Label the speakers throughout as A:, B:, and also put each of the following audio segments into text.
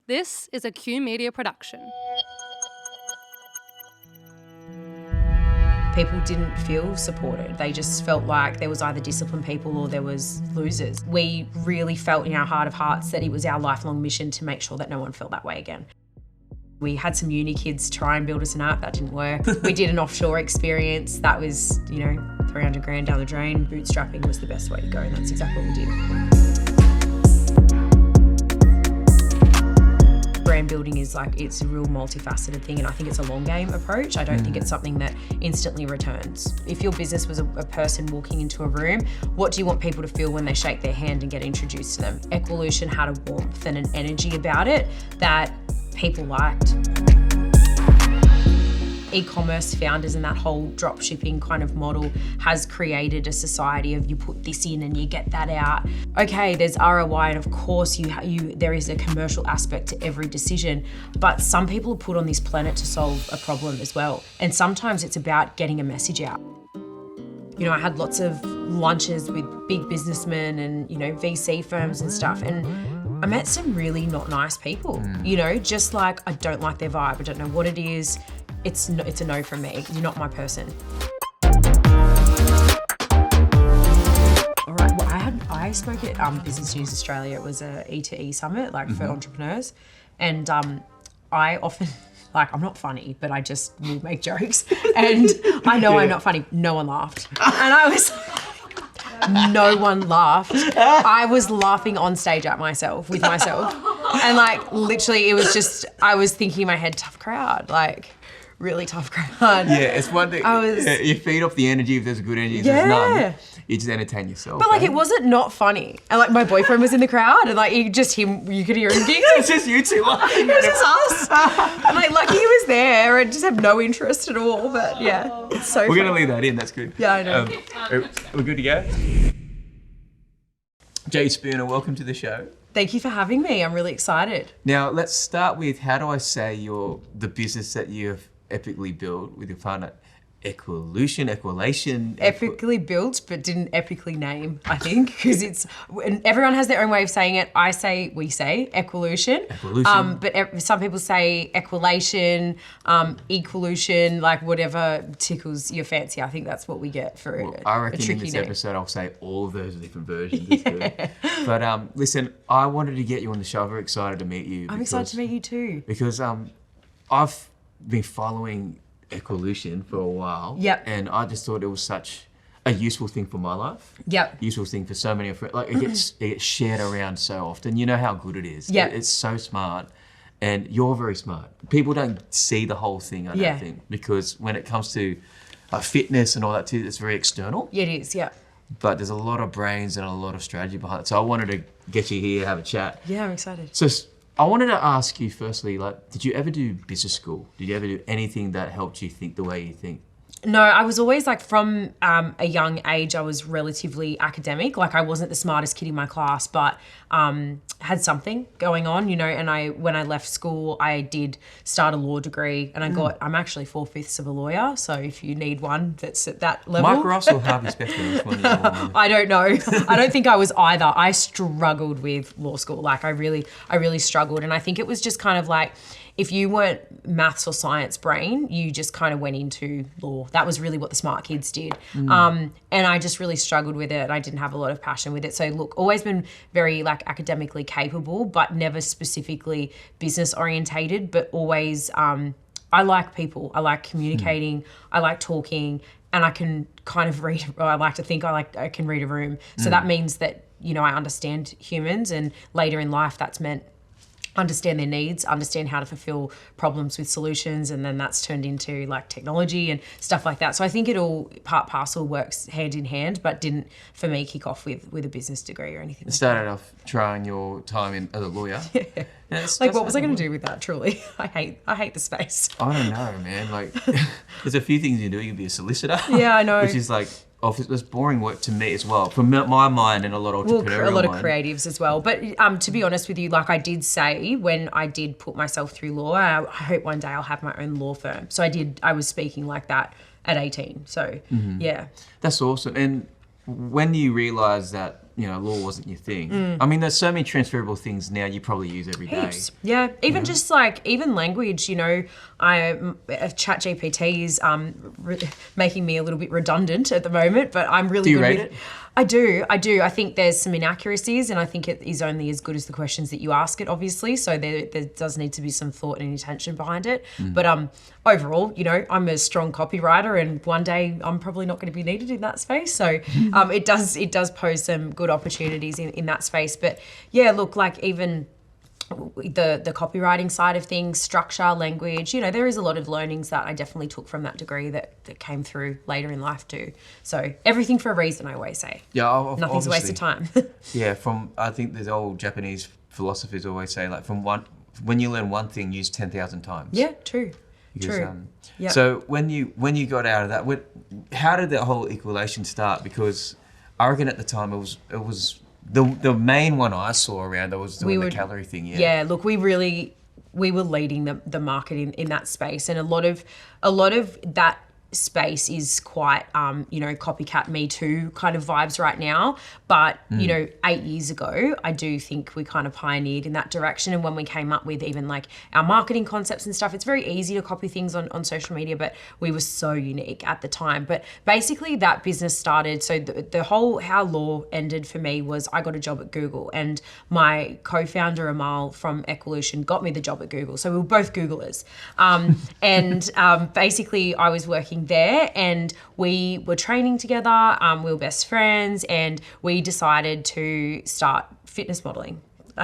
A: This is a KYU Media production.
B: People didn't feel supported. They just felt like there was either disciplined people or there was losers. We really felt in our heart of hearts that it was our lifelong mission to make sure that no one felt that way again. We had some uni kids try and build us an app, that didn't work. We did an offshore experience, that was, 300 grand down the drain. Bootstrapping was the best way to go, and that's exactly what we did. Brand building is it's a real multifaceted thing, and I think it's a long game approach. I don't think it's something that instantly returns. If your business was a person walking into a room, what do you want people to feel when they shake their hand and get introduced to them? Equalution had a warmth and an energy about it that people liked. E-commerce founders and that whole drop shipping kind of model has created a society of you put this in and you get that out. Okay, there's ROI, and of course there is a commercial aspect to every decision, but some people are put on this planet to solve a problem as well. And sometimes it's about getting a message out. I had lots of lunches with big businessmen and, VC firms and stuff, and I met some really not nice people, just like, I don't like their vibe, I don't know what it is. It's a no from me. You're not my person. All right, well, I spoke at Business News Australia. It was a E2E summit, for entrepreneurs. And I often, I'm not funny, but I just will make jokes. And I know I'm not funny. No one laughed. And I was no one laughed. I was laughing on stage with myself. And literally it was just, I was thinking in my head, tough crowd, really tough crowd.
C: Yeah, it's one thing, you feed off the energy if there's a good energy, if there's none, you just entertain yourself.
B: But it wasn't not funny. And my boyfriend was in the crowd and you could hear him giggling.
C: It's just you two laughing.
B: It was just us. And lucky he was there and just have no interest at all, but yeah, it's so
C: We're gonna leave that in, that's good.
B: Yeah, I know.
C: We're good to go? Jade Spooner, welcome to the show.
B: Thank you for having me, I'm really excited.
C: Now, let's start with, how do I say the business that you have epically built with your partner? Equalation.
B: Epically built, but didn't epically name, I think, because everyone has their own way of saying it. We say Equalution. But some people say Equalation, Equalution, whatever tickles your fancy. I think that's what we get for
C: I reckon
B: a tricky
C: in this
B: name.
C: Episode I'll say all of those different versions. It's good. But listen, I wanted to get you on the show. I'm very excited to meet you.
B: I'm excited to meet you too.
C: Because I've been following Equalution for a while.
B: Yep.
C: And I just thought it was such a useful thing for my life.
B: Yep.
C: Useful thing for so many of it. It gets shared around so often. You know how good it is.
B: Yeah.
C: It's so smart. And you're very smart. People don't see the whole thing, I don't think. Because when it comes to fitness and all that too, it's very external.
B: It is, yeah.
C: But there's a lot of brains and a lot of strategy behind it. So I wanted to get you here, have a chat.
B: Yeah, I'm excited.
C: So I wanted to ask you firstly, did you ever do business school? Did you ever do anything that helped you think the way you think?
B: No, I was always from a young age, I was relatively academic. I wasn't the smartest kid in my class, but had something going on, and when I left school, I did start a law degree, and I'm actually 4/5 of a lawyer. So if you need one that's at that level.
C: Mike Ross or Harvey Specter?
B: I don't know. I don't think I was either. I struggled with law school. I really struggled. And I think it was just kind of if you weren't maths or science brain, you just kind of went into law. That was really what the smart kids did. And I just really struggled with it. I didn't have a lot of passion with it. So look, always been very academically capable, but never specifically business orientated, but always, I like people. I like communicating. I like talking, and I can kind of read, or I like to think I can read a room. So that means that, I understand humans, and later in life that's meant understand their needs, understand how to fulfill problems with solutions, and then that's turned into technology and stuff like that. So I think it all part parcel works hand in hand, but didn't for me kick off with a business degree or anything.
C: It started off trying your time as a lawyer.
B: Yeah. What was I going to do with that? Truly, I hate the space.
C: I don't know, man. There's a few things you can do. You can be a solicitor.
B: Yeah, I know.
C: Which is it's boring work to me as well, from my mind and a lot of entrepreneurial
B: a lot of
C: mind.
B: creatives as well. But to be honest with you, I did say when I did put myself through law, I hope one day I'll have my own law firm. So I was speaking like that at 18. So yeah.
C: That's awesome. And when you realise that law wasn't your thing. I mean, there's so many transferable things now you probably use every day.
B: Heaps. Yeah, even just like even language. ChatGPT is making me a little bit redundant at the moment, but I'm really good with it. I do. I think there's some inaccuracies, and I think it is only as good as the questions that you ask it, obviously. So there does need to be some thought and intention behind it. But overall, I'm a strong copywriter, and one day I'm probably not going to be needed in that space. So it does pose some good opportunities in that space. But yeah, look, like even the copywriting side of things, structure, language, there is a lot of learnings that I definitely took from that degree that came through later in life too. So everything for a reason, I always say.
C: Yeah,
B: nothing's a waste of time.
C: Yeah, I think there's old Japanese philosophers always say, like, when you learn one thing, use 10,000 times.
B: Yeah, true.
C: Because,
B: true. Yep.
C: So when you got out of that, how did that whole Equalution start? Because I reckon at the time it was the main one I saw around that was doing the calorie thing.
B: Yeah, look, we were leading the market in that space, and a lot of that space is quite copycat Me Too kind of vibes right now, but 8 years ago I do think we kind of pioneered in that direction. And when we came up with even like our marketing concepts and stuff, it's very easy to copy things on social media, but we were so unique at the time. But basically that business started, so the whole how law ended for me was I got a job at Google, and my co-founder Amal from Equalution got me the job at Google, so we were both Googlers, and basically I was working there, and we were training together, we were best friends, and we decided to start fitness modeling.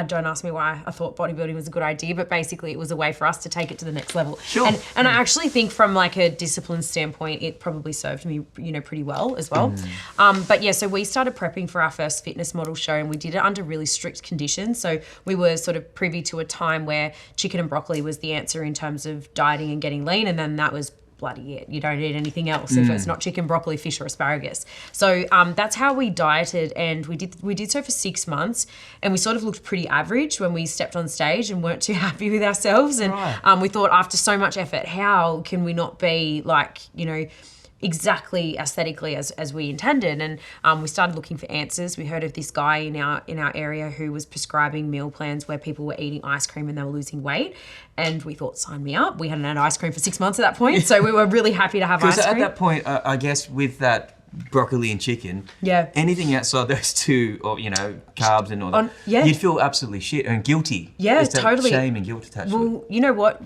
B: Don't ask me why I thought bodybuilding was a good idea, but basically it was a way for us to take it to the next level.
C: Sure.
B: And I actually think from like a discipline standpoint, it probably served me, pretty well as well. But yeah, so we started prepping for our first fitness model show, and we did it under really strict conditions. So we were sort of privy to a time where chicken and broccoli was the answer in terms of dieting and getting lean, and then that was bloody it. You don't eat anything else if it's not chicken, broccoli, fish, or asparagus. So that's how we dieted, and we did so for 6 months, and we sort of looked pretty average when we stepped on stage and weren't too happy with ourselves. And we thought, after so much effort, how can we not be like, exactly aesthetically as we intended? And we started looking for answers. We heard of this guy in our area who was prescribing meal plans where people were eating ice cream and they were losing weight, and we thought, sign me up. We hadn't had ice cream for 6 months at that point, so we were really happy to have ice cream.
C: Because at that point, I guess with that broccoli and chicken, anything outside those two, or carbs and all that, you'd feel absolutely shit and guilty.
B: Yeah,
C: There's
B: totally.
C: Shame and guilt attached to it.
B: Well, you know what?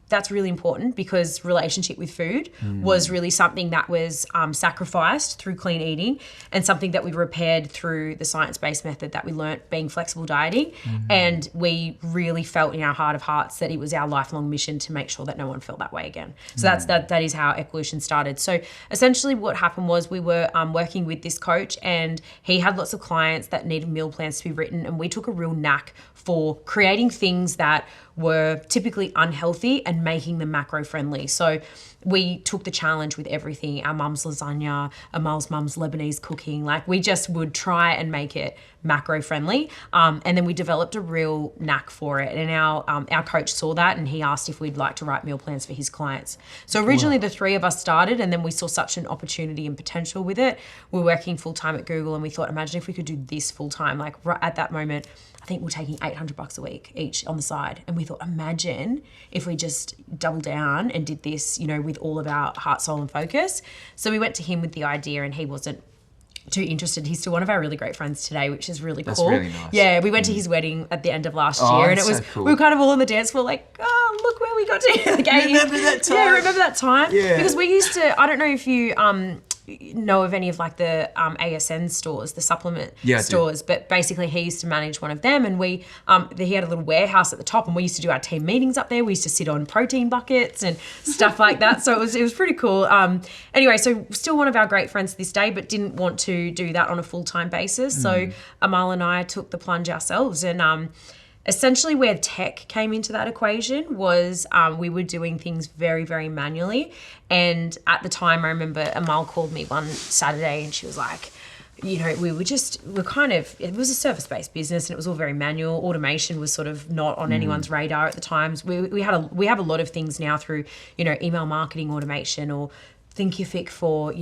B: That's really important, because relationship with food was really something that was sacrificed through clean eating, and something that we repaired through the science-based method that we learnt being flexible dieting. And we really felt in our heart of hearts that it was our lifelong mission to make sure that no one felt that way again. So that is how Equalution started. So essentially what happened was we were working with this coach, and he had lots of clients that needed meal plans to be written, and we took a real knack for creating things that were typically unhealthy and making them macro friendly. So we took the challenge with everything. Our mum's lasagna, Amal's mum's Lebanese cooking. Like, we just would try and make it macro friendly. And then we developed a real knack for it. And our coach saw that, and he asked if we'd like to write meal plans for his clients. So originally the three of us started, and then we saw such an opportunity and potential with it. We're working full time at Google, and we thought, imagine if we could do this full time. Like, right at that moment, I think we're taking $800 a week each on the side. And we thought, imagine if we just doubled down and did this, with all of our heart, soul, and focus. So we went to him with the idea, and he wasn't too interested. He's still one of our really great friends today, which is really cool.
C: That's really nice.
B: Yeah, we went to his wedding at the end of last year, and it was, so cool. We were kind of all on the dance floor like, oh, look where we got to. Like,
C: remember that time?
B: Yeah, remember that time?
C: Yeah.
B: Because we used to, I don't know if you know of any of like the ASN stores, the supplement stores, but basically he used to manage one of them, and we he had a little warehouse at the top, and we used to do our team meetings up there. We used to sit on protein buckets and stuff like that. So it was pretty cool. Anyway, so still one of our great friends to this day, but didn't want to do that on a full-time basis. So Amal and I took the plunge ourselves, and essentially where tech came into that equation was we were doing things very, very manually. And at the time, I remember Amal called me one Saturday, and she was like, it was a service-based business, and it was all very manual. Automation was sort of not on anyone's radar at the times. We have a lot of things now through, email marketing automation, or Thinkific for,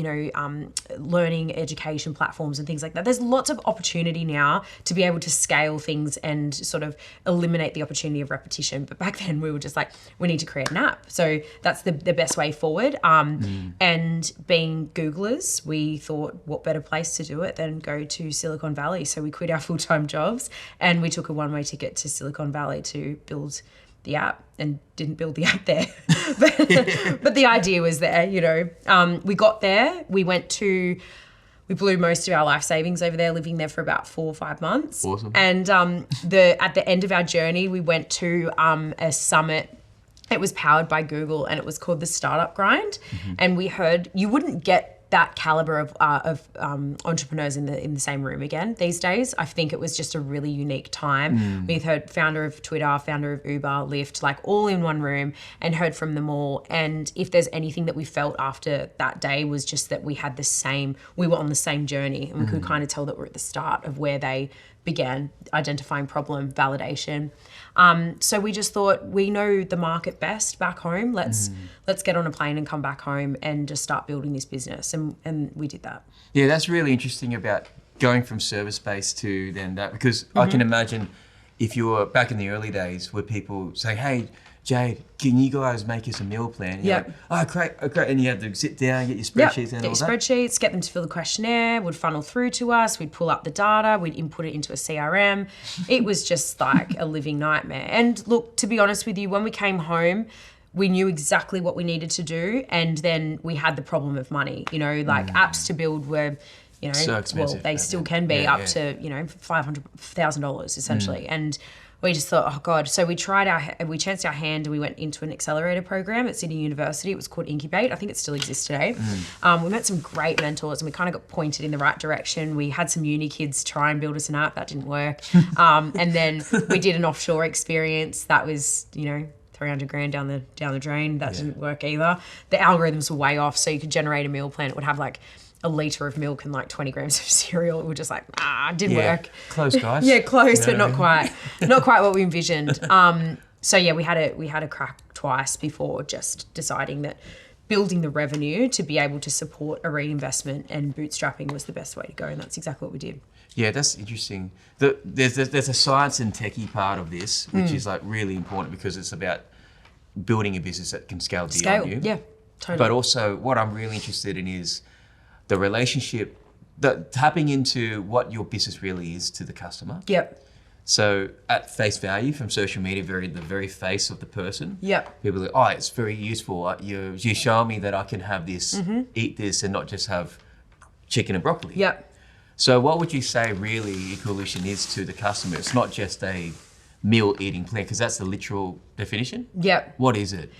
B: learning education platforms and things like that. There's lots of opportunity now to be able to scale things and sort of eliminate the opportunity of repetition. But back then we were just like, we need to create an app. So that's the best way forward. And being Googlers, we thought what better place to do it than go to Silicon Valley. So we quit our full-time jobs and we took a one-way ticket to Silicon Valley to build the app, and didn't build the app there. but the idea was there, We got there, we blew most of our life savings over there, living there for about 4 or 5 months.
C: Awesome.
B: And at the end of our journey, we went to a summit. It was powered by Google and it was called the Startup Grind. And we heard you wouldn't get that caliber of entrepreneurs in the same room again these days. I think it was just a really unique time. We heard founder of Twitter, founder of Uber, Lyft, like all in one room, and heard from them all. And if there's anything that we felt after that day was just that we were on the same journey, and we could kind of tell that we're at the start of where they began identifying problem, validation. So we just thought, we know the market best back home. Let's get on a plane and come back home and just start building this business. And we did that.
C: Yeah, that's really interesting about going from service-based to then that, because I can imagine if you were back in the early days where people say, hey, Jade, can you guys make us a meal plan? And you're like, great. And you have to sit down, get your spreadsheets and all that.
B: Get your spreadsheets, get them to fill the questionnaire, would funnel through to us, we'd pull up the data, we'd input it into a CRM. It was just like a living nightmare. And look, to be honest with you, when we came home, we knew exactly what we needed to do, and then we had the problem of money. Apps to build were,
C: so expensive.
B: Well, they still can be up to, $500,000 essentially. And we just thought, oh God. So we chanced our hand and we went into an accelerator program at Sydney University. It was called Incubate. I think it still exists today. We met some great mentors and we kind of got pointed in the right direction. We had some uni kids try and build us an app. That didn't work. And then we did an offshore experience. That was, $300,000 down the drain. That didn't work either. The algorithms were way off. So you could generate a meal plan. It would have like a litre of milk and like 20 grams of cereal. It was just like, didn't work.
C: Close, guys.
B: Yeah, close, but not quite. Not quite what we envisioned. So yeah, we had a crack twice before just deciding that building the revenue to be able to support a reinvestment and bootstrapping was the best way to go. And that's exactly what we did.
C: Yeah, that's interesting. There's a science and techie part of this, which is like really important because it's about building a business that can scale beyond you.
B: Yeah, totally.
C: But also what I'm really interested in is the relationship, tapping into what your business really is to the customer.
B: Yep.
C: So at face value from social media, the very face of the person.
B: Yep.
C: People are like, oh, it's very useful. You show me that I can have this, eat this, and not just have chicken and broccoli.
B: Yep.
C: So what would you say really Equalution is to the customer? It's not just a meal eating plan, because that's the literal definition.
B: Yep.
C: What is it?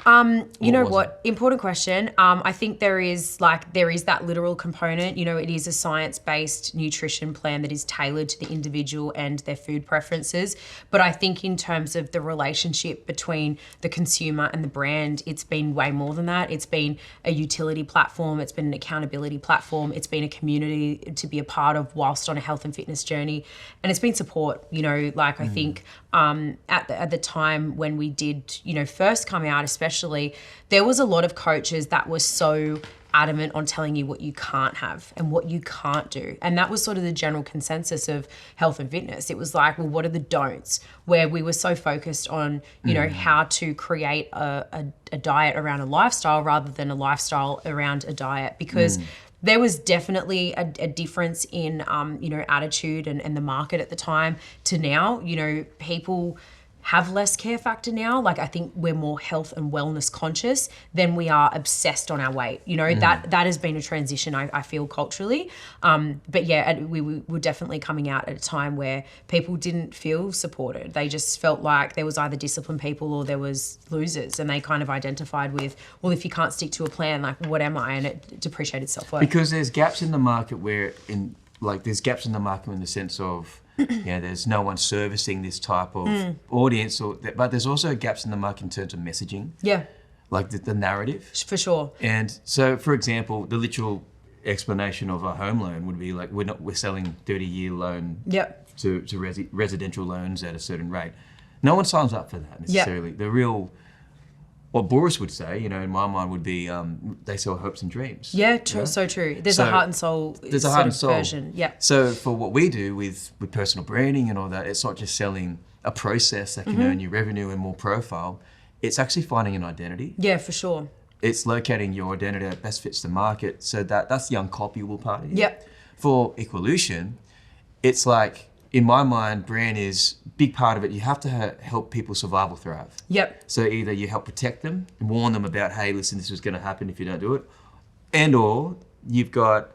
B: You know what? Important question. I think there is that literal component. It is a science-based nutrition plan that is tailored to the individual and their food preferences. But I think in terms of the relationship between the consumer and the brand, it's been way more than that. It's been a utility platform. It's been an accountability platform. It's been a community to be a part of whilst on a health and fitness journey. And it's been support, I think at the time when we did, first come out, especially, there was a lot of coaches that were so adamant on telling you what you can't have and what you can't do. And that was sort of the general consensus of health and fitness. It was like, well, what are the don'ts? Where we were so focused on, how to create a diet around a lifestyle rather than a lifestyle around a diet, because there was definitely a difference in, attitude and the market at the time to now. People have less care factor now. Like, I think we're more health and wellness conscious than we are obsessed on our weight. That has been a transition, I feel, culturally. But yeah, we were definitely coming out at a time where people didn't feel supported. They just felt like there was either disciplined people or there was losers, and they kind of identified with, well, if you can't stick to a plan, like, what am I? And it depreciated self-worth.
C: Because there's gaps in the market there's gaps in the market in the sense of, there's no one servicing this type of audience, but there's also gaps in the market in terms of messaging. Yeah. Like the narrative. For sure. And so, for example, the literal explanation of a home loan would be like, we're selling 30-year loan to residential loans at a certain rate. No one signs up for that necessarily. The real what Boris would say, you know, in my mind would be they sell hopes and dreams.
B: Yeah, so true. There's a heart and soul version. Yeah.
C: So for what we do with personal branding and all that, it's not just selling a process that can earn you revenue and more profile. It's actually finding an identity.
B: Yeah, for sure.
C: It's locating your identity that best fits the market. So that's the uncopyable part of it.
B: Yep.
C: For Equalution, it's like, in my mind, brand is a big part of it. You have to help people survive or thrive.
B: Yep.
C: So either you help protect them and warn them about, hey, listen, this is going to happen if you don't do it. And or you've got,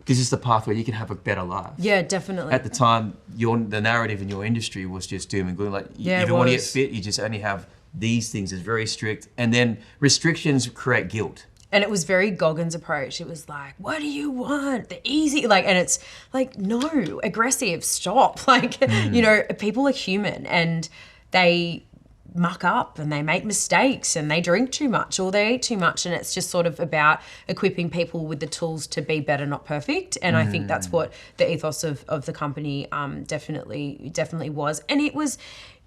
C: this is the path where you can have a better life.
B: Yeah, definitely.
C: At the time, the narrative in your industry was just doom and gloom. Like, if you want to get fit, you just only have these things. It's very strict. And then restrictions create guilt.
B: And it was very Goggins' approach. It was like, what do you want? The easy, and it's like, no, aggressive, stop. Like, you know, people are human and they muck up and they make mistakes and they drink too much or they eat too much. And it's just sort of about equipping people with the tools to be better, not perfect. And I think that's what the ethos of the company definitely was. And it was,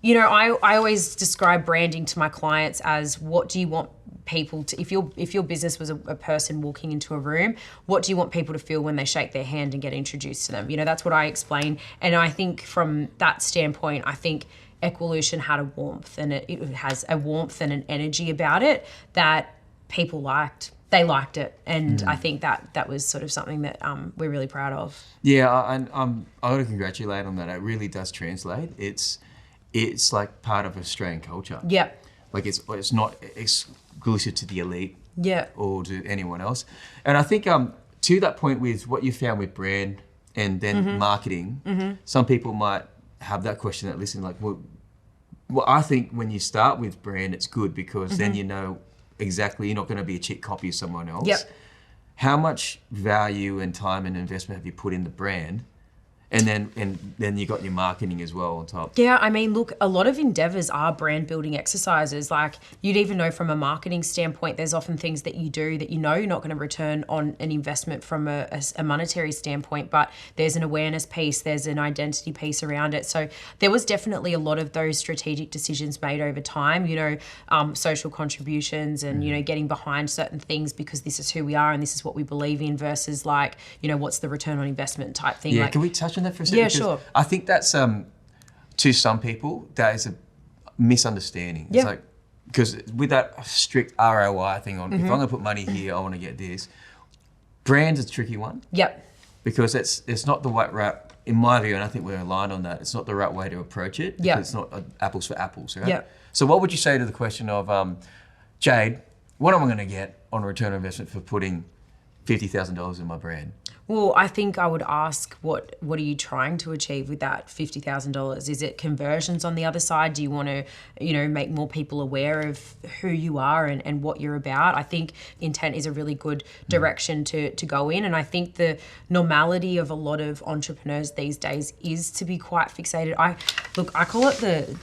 B: you know, I always describe branding to my clients as, what do you want people to, if your business was a person walking into a room, what do you want people to feel when they shake their hand and get introduced to them? You know, that's what I explain. And I think from that standpoint, I think Equalution had a warmth, and it has a warmth and an energy about it that people liked. They liked it, and I think that was sort of something that we're really proud of.
C: Yeah, and I got to congratulate on that. It really does translate. It's like part of Australian culture.
B: Yeah.
C: Like it's not exclusive to the elite.
B: Yeah.
C: Or to anyone else. And I think to that point with what you found with brand and then marketing, some people might have that question that listen, like, well, I think when you start with brand, it's good because then you know exactly you're not going to be a cheap copy of someone else.
B: Yep.
C: How much value and time and investment have you put in the brand? And then you got your marketing as well on top.
B: Yeah, I mean, look, a lot of endeavors are brand building exercises. Like, you'd even know from a marketing standpoint, there's often things that you do that you know you're not going to return on an investment from a monetary standpoint, but there's an awareness piece, there's an identity piece around it. So there was definitely a lot of those strategic decisions made over time, you know, social contributions and, you know, getting behind certain things because this is who we are and this is what we believe in versus, like, you know, what's the return on investment type thing.
C: Yeah,
B: like,
C: can we touch on that for a second?
B: Yeah, sure.
C: I think that's to some people that is a misunderstanding.
B: Yeah.
C: It's like, because with that strict ROI thing on, if I'm going to put money here, I want to get this. Brand's a tricky one.
B: Yep.
C: Because it's not the right route, in my view, and I think we're aligned on that. It's not the right way to approach it. Because it's not apples for apples, right?
B: Yep.
C: So what would you say to the question of, Jade, what am I going to get on a return on investment for putting $50,000 in my brand?
B: Well, I think I would ask, what are you trying to achieve with that $50,000? Is it conversions on the other side? Do you want to, you know, make more people aware of who you are and what you're about? I think intent is a really good direction to go in. And I think the normality of a lot of entrepreneurs these days is to be quite fixated. I call it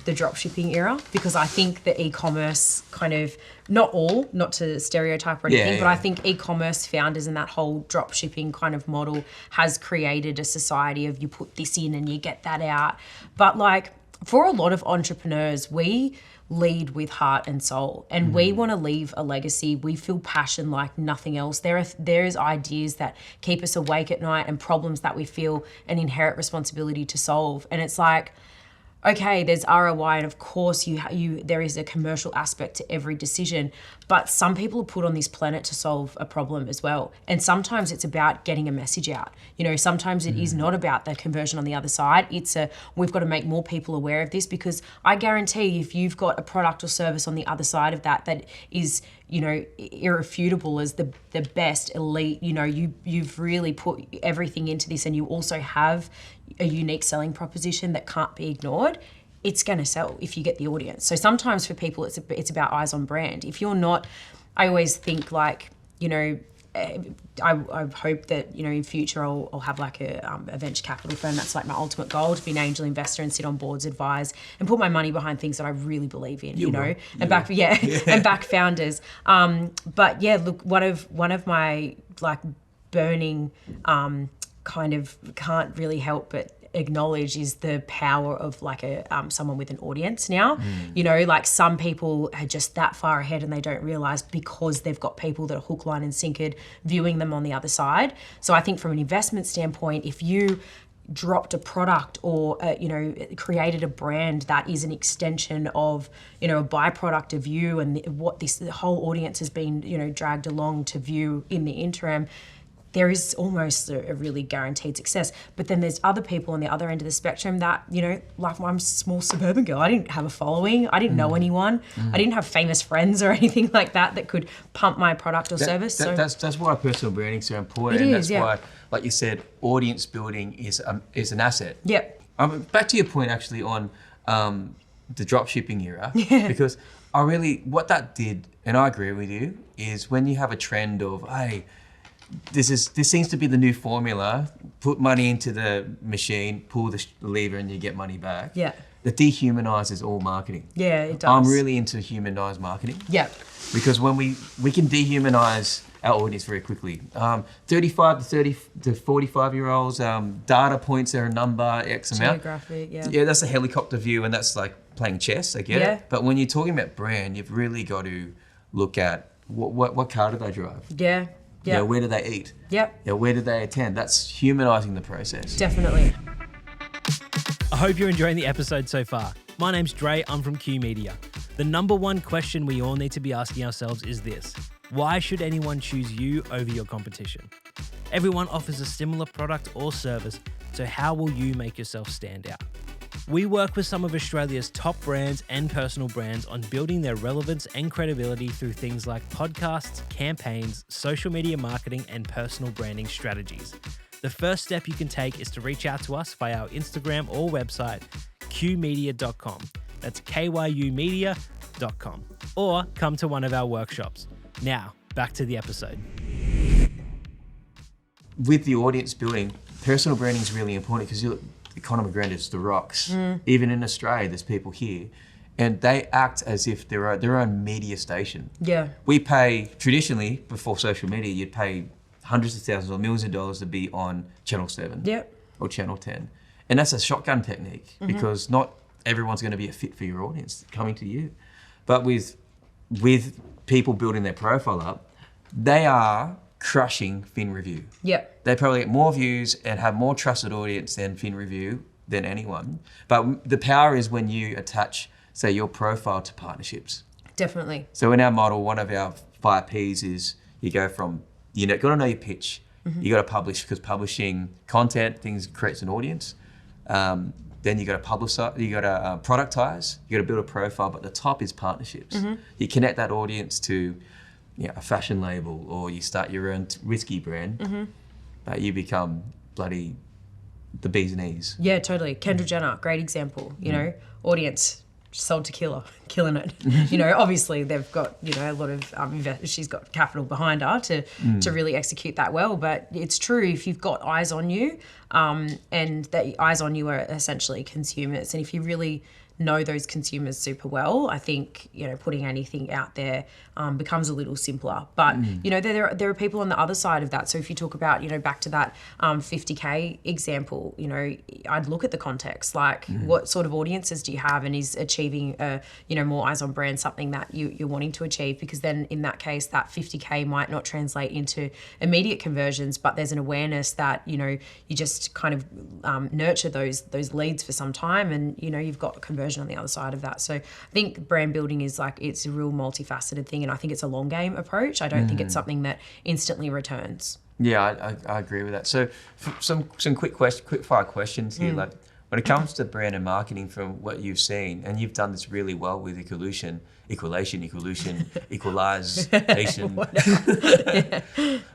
B: the drop shipping era, because I think the e-commerce kind of, not to stereotype or anything, but I think e-commerce founders and that whole drop shipping kind of model has created a society of you put this in and you get that out. But like, for a lot of entrepreneurs, we lead with heart and soul, and we want to leave a legacy. We feel passion like nothing else. There's ideas that keep us awake at night and problems that we feel an inherent responsibility to solve. And it's like, okay, there's ROI, and of course there is a commercial aspect to every decision, but some people are put on this planet to solve a problem as well. And sometimes it's about getting a message out. You know, sometimes it is not about the conversion on the other side. We've got to make more people aware of this, because I guarantee if you've got a product or service on the other side of that is, you know, irrefutable as the best elite, you know, you've really put everything into this, and you also have a unique selling proposition that can't be ignored, it's going to sell if you get the audience. So sometimes for people, it's about eyes on brand. If you're not, I always think, like, you know, I hope that, you know, in future I'll have like a venture capital firm. That's like my ultimate goal, to be an angel investor and sit on boards, advise, and put my money behind things that I really believe in, you know, and back founders. But yeah, look, one of my like burning kind of can't really help but acknowledge is the power of like someone with an audience now. You know, like some people are just that far ahead and they don't realize because they've got people that are hook, line and sinkered viewing them on the other side. So I think from an investment standpoint, if you dropped a product or you know, created a brand that is an extension of, you know, a byproduct of you and what the whole audience has been, you know, dragged along to view in the interim, there is almost a really guaranteed success. But then there's other people on the other end of the spectrum that, you know, like I'm a small suburban girl. I didn't have a following. I didn't know anyone. I didn't have famous friends or anything like that could pump my product or service. So
C: That's why personal branding is so important.
B: It
C: and
B: is,
C: that's why, like you said, audience building is an asset.
B: Yep.
C: Back to your point actually on the drop shipping era, because what that did, and I agree with you, is when you have a trend of, hey, this seems to be the new formula. Put money into the machine, pull the lever, and you get money back. Yeah. It dehumanizes all marketing.
B: Yeah, it does.
C: I'm really into humanized marketing.
B: Yeah.
C: Because when we can dehumanize our audience very quickly. 35 to 45-year-olds, data points are a number, X amount.
B: Geographic, yeah.
C: Yeah, that's a helicopter view, and that's like playing chess. I get it. But when you're talking about brand, you've really got to look at what car do they drive.
B: Yeah.
C: Yeah, where do they eat?
B: Yep.
C: Yeah, where do they attend? That's humanizing the process.
B: Definitely.
D: I hope you're enjoying the episode so far. My name's Dre, I'm from KYU Media. The number one question we all need to be asking ourselves is this: why should anyone choose you over your competition? Everyone offers a similar product or service, so how will you make yourself stand out? We work with some of Australia's top brands and personal brands on building their relevance and credibility through things like podcasts, campaigns, social media marketing, and personal branding strategies. The first step you can take is to reach out to us via our Instagram or website, qmedia.com. That's KYUmedia.com. Or come to one of our workshops. Now, back to the episode.
C: With the audience building, personal branding is really important because Conor McGregor's The Rocks. Even in Australia, there's people here, and they act as if they're their own media station. Yeah. We pay, traditionally, before social media, you'd pay hundreds of thousands or millions of dollars to be on Channel 7 or Channel 10. And that's a shotgun technique because not everyone's going to be a fit for your audience coming to you. But with people building their profile up, they are crushing Fin Review. Yep. They probably get more views and have more trusted audience than Fin Review than anyone. But the power is when you attach, say, your profile to partnerships. Definitely. So in our model, one of our 5 Ps is you go from, you got to know your pitch. You got to publish, because publishing content, things creates an audience. Then you got to publicize, you got to productize, you got to build a profile, but the top is partnerships. You connect that audience to a fashion label, or you start your own whiskey brand, but you become bloody the bee's knees. Yeah, totally. Kendall Jenner, great example. You know, audience sold tequila, killing it. You know, obviously they've got a lot of she's got capital behind her to really execute that well. But it's true, if you've got eyes on you, and that eyes on you are essentially consumers, and if you really know those consumers super well, I think putting anything out there becomes a little simpler. But there are people on the other side of that. So if you talk about back to that 50K example, I'd look at the context, like what sort of audiences do you have, and is achieving more eyes on brand something that you're wanting to achieve? Because then in that case, that 50K might not translate into immediate conversions, but there's an awareness that you just kind of nurture those leads for some time, and you've got conversion on the other side of that. So I think brand building is it's a real multifaceted thing, and I think it's a long game approach. I don't think it's something that instantly returns. Yeah, I agree with that. So some quick fire questions here. Like when it comes to brand and marketing, from what you've seen, and you've done this really well with equalization,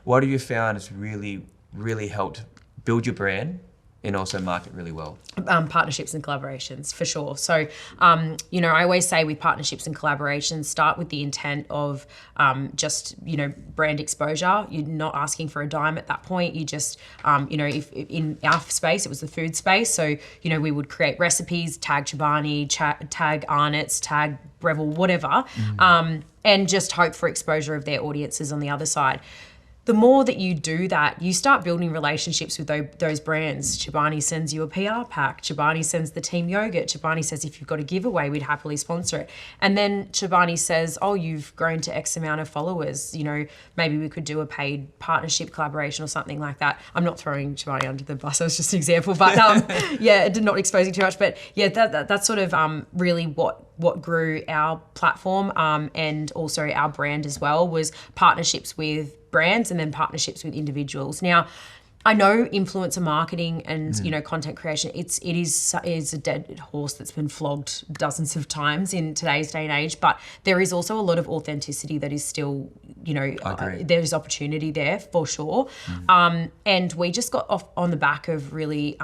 C: what have you found has really helped build your brand and also market really well? Partnerships and collaborations, for sure. So, I always say with partnerships and collaborations, start with the intent of just, brand exposure. You're not asking for a dime at that point. You just, if in our space, it was the food space. So, we would create recipes, tag Chobani, tag Arnott's, tag Breville, whatever, and just hope for exposure of their audiences on the other side.
B: the more that you do that, you start building relationships with those brands. Chobani sends you a PR pack. Chobani sends the team yogurt. Chobani says, if you've got a giveaway, we'd happily sponsor it. And then Chobani says, oh, you've grown to X amount of followers. You know, maybe we could do a paid partnership collaboration or something like that. I'm not throwing Chobani under the bus. That was just an example. But yeah, it did not expose you too much. But yeah, that's sort of really what grew our platform and also our brand as well, was partnerships with brands and then partnerships with individuals. Now, I know influencer marketing and you know, content creation, it is a dead horse that's been flogged dozens of times in today's day and age, but there is also a lot of authenticity that is still, you know, there's opportunity there for sure. And we just got off on the back of really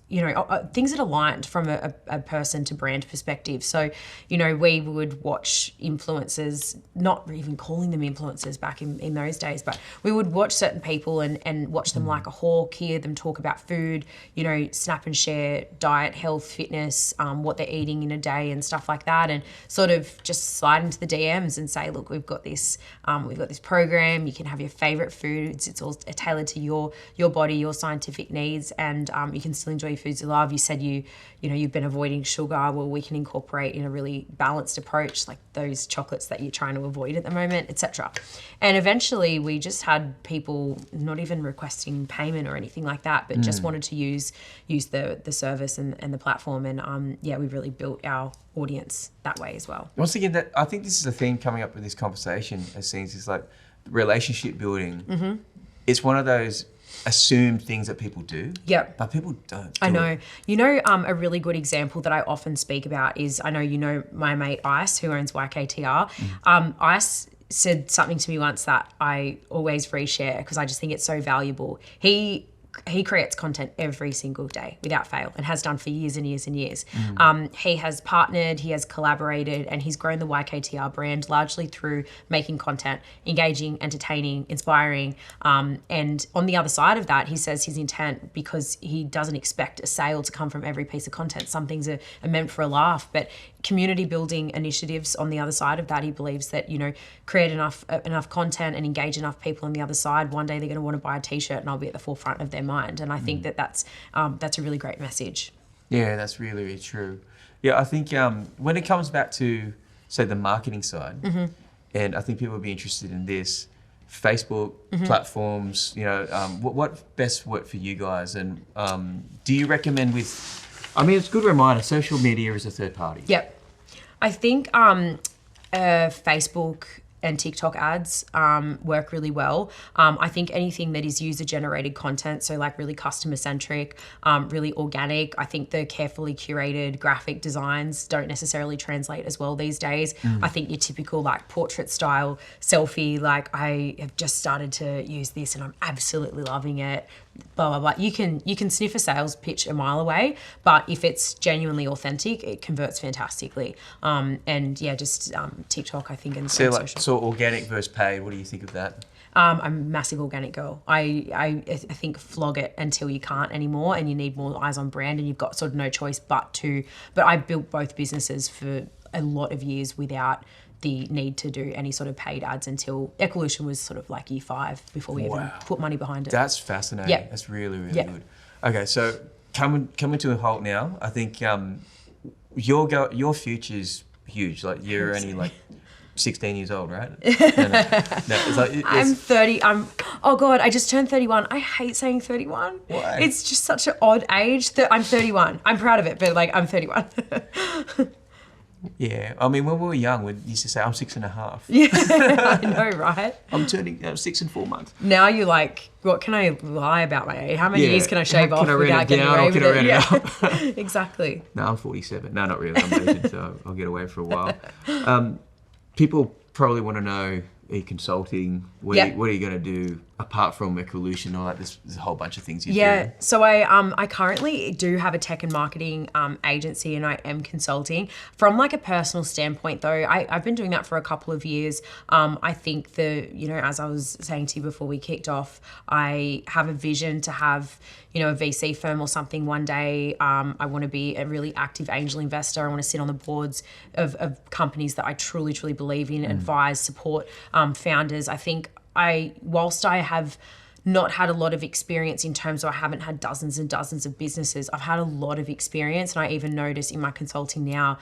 B: you know, things that aligned from a person to brand perspective. So, you know, we would watch influencers, not even calling them influencers back in those days, but we would watch certain people and watch them like a hawk, hear them talk about food, you know, snap and share diet, health, fitness, what they're eating in a day and stuff like that, and sort of just slide into the DMs and say, look, we've got this program, you can have your favorite foods, it's all tailored to your body, your scientific needs, and you can still enjoy your foods you love. You said you know, you've been avoiding sugar. Well, we can incorporate in a really balanced approach, like those chocolates that you're trying to avoid at the moment, etc. And eventually we just had people not even requesting payment or anything like that, but just wanted to use the service and the platform. And yeah, we've really built our audience that way as well.
C: Once again, I think this is a theme coming up with this conversation, as things is like relationship building. It's one of those assumed things that people do. Yep. But people don't.
B: I know. You know, a really good example that I often speak about is, I know you know my mate Ice, who owns YKTR. Ice said something to me once that I always reshare because I just think it's so valuable. He creates content every single day without fail and has done for years and years and years. He has partnered, he has collaborated, and he's grown the YKTR brand largely through making content, engaging, entertaining, inspiring. And on the other side of that, he says his intent, because he doesn't expect a sale to come from every piece of content. Some things are meant for a laugh, but community building initiatives on the other side of that, he believes that, you know, create enough content and engage enough people on the other side, one day they're going to want to buy a t-shirt and I'll be at the forefront of their mind. And I think that's a really great message.
C: Yeah, that's really, really true. Yeah, I think when it comes back to, say, the marketing side, and I think people would be interested in this, Facebook platforms, you know, what best work for you guys? And do you recommend it's a good reminder, social media is a third party.
B: Yep. I think Facebook and TikTok ads work really well. I think anything that is user-generated content, so like really customer-centric, really organic, I think the carefully curated graphic designs don't necessarily translate as well these days. I think your typical like portrait-style selfie, like I have just started to use this and I'm absolutely loving it, blah, blah, blah. You can sniff a sales pitch a mile away, but if it's genuinely authentic, it converts fantastically. And yeah, just TikTok, I think, and social.
C: So organic versus paid, what do you think of that?
B: I'm a massive organic girl. I think flog it until you can't anymore and you need more eyes on brand and you've got sort of no choice but I built both businesses for a lot of years without the need to do any sort of paid ads until Equalution was sort of like year 5 before we even put money behind it.
C: That's fascinating. Yeah. That's really, really good. Okay, so coming to a halt now, I think your future's huge. Like you're only like 16 years old, right? No, it's like,
B: I'm 30. Oh God, I just turned 31. I hate saying 31.
C: Why?
B: It's just such an odd age. I'm 31. I'm proud of it, but like I'm 31.
C: Yeah, I mean, when we were young, we used to say, I'm 6.5.
B: Yeah, I know, right?
C: I'm turning 6 in 4 months.
B: Now you're like, what can I lie about my age? How many years can I shave off without getting away with it? Yeah, exactly.
C: No, I'm 47. No, not really. I'm Asian, so I'll get away for a while. People probably want to know, are you consulting? What are you going to do apart from Equalution or like this? There's a whole bunch of things you do.
B: Yeah, so I currently do have a tech and marketing agency and I am consulting. From like a personal standpoint though, I've been doing that for a couple of years. I think as I was saying to you before we kicked off, I have a vision to have, a VC firm or something one day. I want to be a really active angel investor. I want to sit on the boards of companies that I truly, truly believe in, advise, support founders. I think whilst I have not had a lot of experience in terms of I haven't had dozens and dozens of businesses, I've had a lot of experience, and I even notice in my consulting now,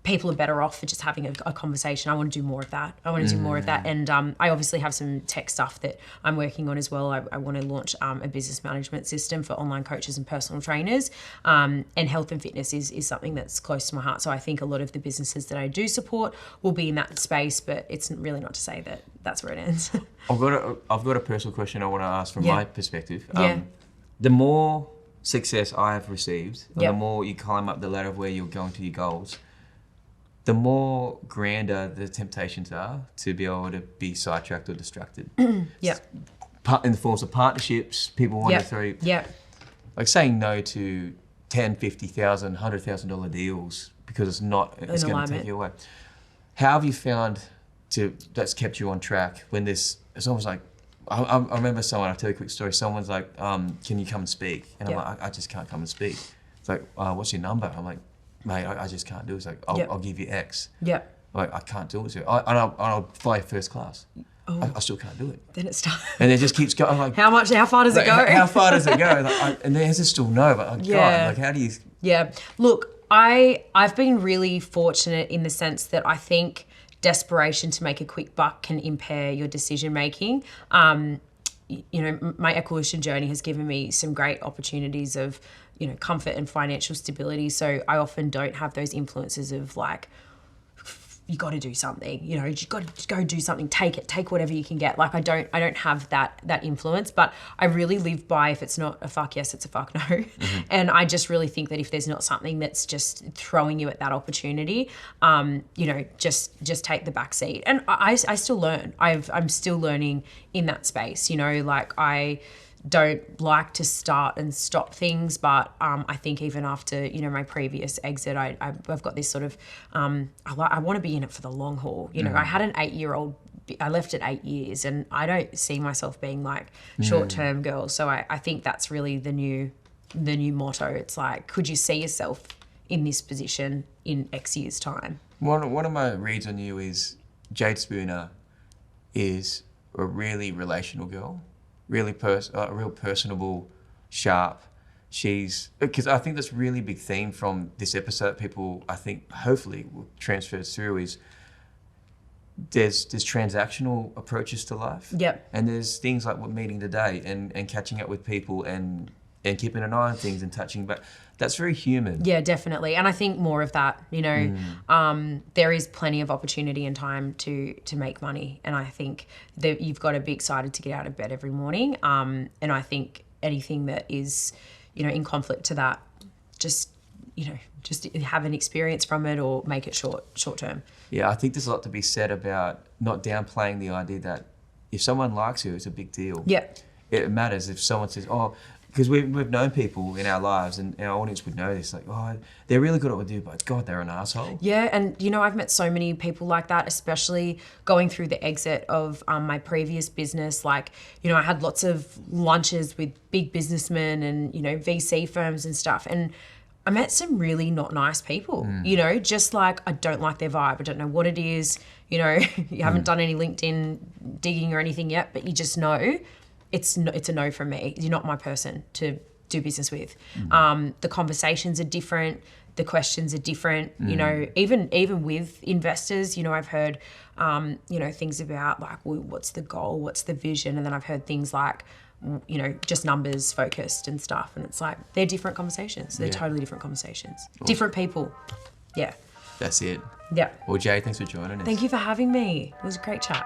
B: people are better off for just having a conversation. I want to do more of that. And I obviously have some tech stuff that I'm working on as well. I want to launch a business management system for online coaches and personal trainers. And health and fitness is something that's close to my heart. So I think a lot of the businesses that I do support will be in that space, but it's really not to say that that's where it ends.
C: I've got a personal question I want to ask from my perspective.
B: Yeah.
C: The more success I have received, and the more you climb up the ladder of where you're going to your goals, the more grander the temptations are to be able to be sidetracked or distracted. In the forms of partnerships, people want to throw, like saying no to $10,000, $50,000, $100,000 deals because it's going to take you away. How have you found that's kept you on track when it's almost like, I remember I'll tell you a quick story. Someone's like, can you come and speak? And I'm like, I just can't come and speak. It's like, what's your number? I'm like, mate, I just can't do it. It's like, I'll give you X. Yeah. Like, I can't do it. I'll fly first class. Oh. I still can't do it.
B: Then it starts.
C: And it just keeps going. I'm like,
B: how far does it go?
C: How far does it go? And the answer's still no, but God, like, how do you?
B: Yeah. Look, I've been really fortunate in the sense that I think desperation to make a quick buck can impair your decision making. My Equalution journey has given me some great opportunities of, comfort and financial stability. So I often don't have those influences of like, you got to do something, you got to go do something, take whatever you can get. Like I don't have that influence, but I really live by, if it's not a fuck yes, it's a fuck no. Mm-hmm. And I just really think that if there's not something that's just throwing you at that opportunity, just take the back seat. And I still learn. I'm still learning in that space, like I don't like to start and stop things, but I think even after my previous exit, I've got this sort of I want to be in it for the long haul. I had an 8-year-old. I left at 8 years, and I don't see myself being like short-term girl. So I think that's really the new motto. It's like, could you see yourself in this position in X years' time?
C: One of my reads on you is Jade Spooner is a really relational girl. Really real personable, sharp. Because I think that's really big theme from this episode. People, I think, hopefully will transfer through is there's transactional approaches to life. Yep. And there's things like we're meeting today and catching up with people and keeping an eye on things and touching back. That's very human.
B: Yeah, definitely. And I think more of that, there is plenty of opportunity and time to make money. And I think that you've got to be excited to get out of bed every morning. And I think anything that is, in conflict to that, just have an experience from it or make it short term.
C: Yeah, I think there's a lot to be said about not downplaying the idea that if someone likes you, it's a big deal. Yeah. It matters if someone says, because we've known people in our lives, and our audience would know this, like, they're really good at what they do, but God, they're an asshole.
B: Yeah, and I've met so many people like that, especially going through the exit of my previous business. Like, I had lots of lunches with big businessmen and, VC firms and stuff, and I met some really not nice people, just like, I don't like their vibe. I don't know what it is, you haven't done any LinkedIn digging or anything yet, but you just know it's a no from me. You're not my person to do business with. The conversations are different. The questions are different. Even with investors, I've heard, things about like, well, what's the goal? What's the vision? And then I've heard things like, just numbers focused and stuff. And it's like, they're different conversations. They're totally different conversations. Awesome. Different people. Yeah.
C: That's it.
B: Yeah.
C: Well, Jade, thanks for joining us.
B: Thank you for having me. It was a great chat.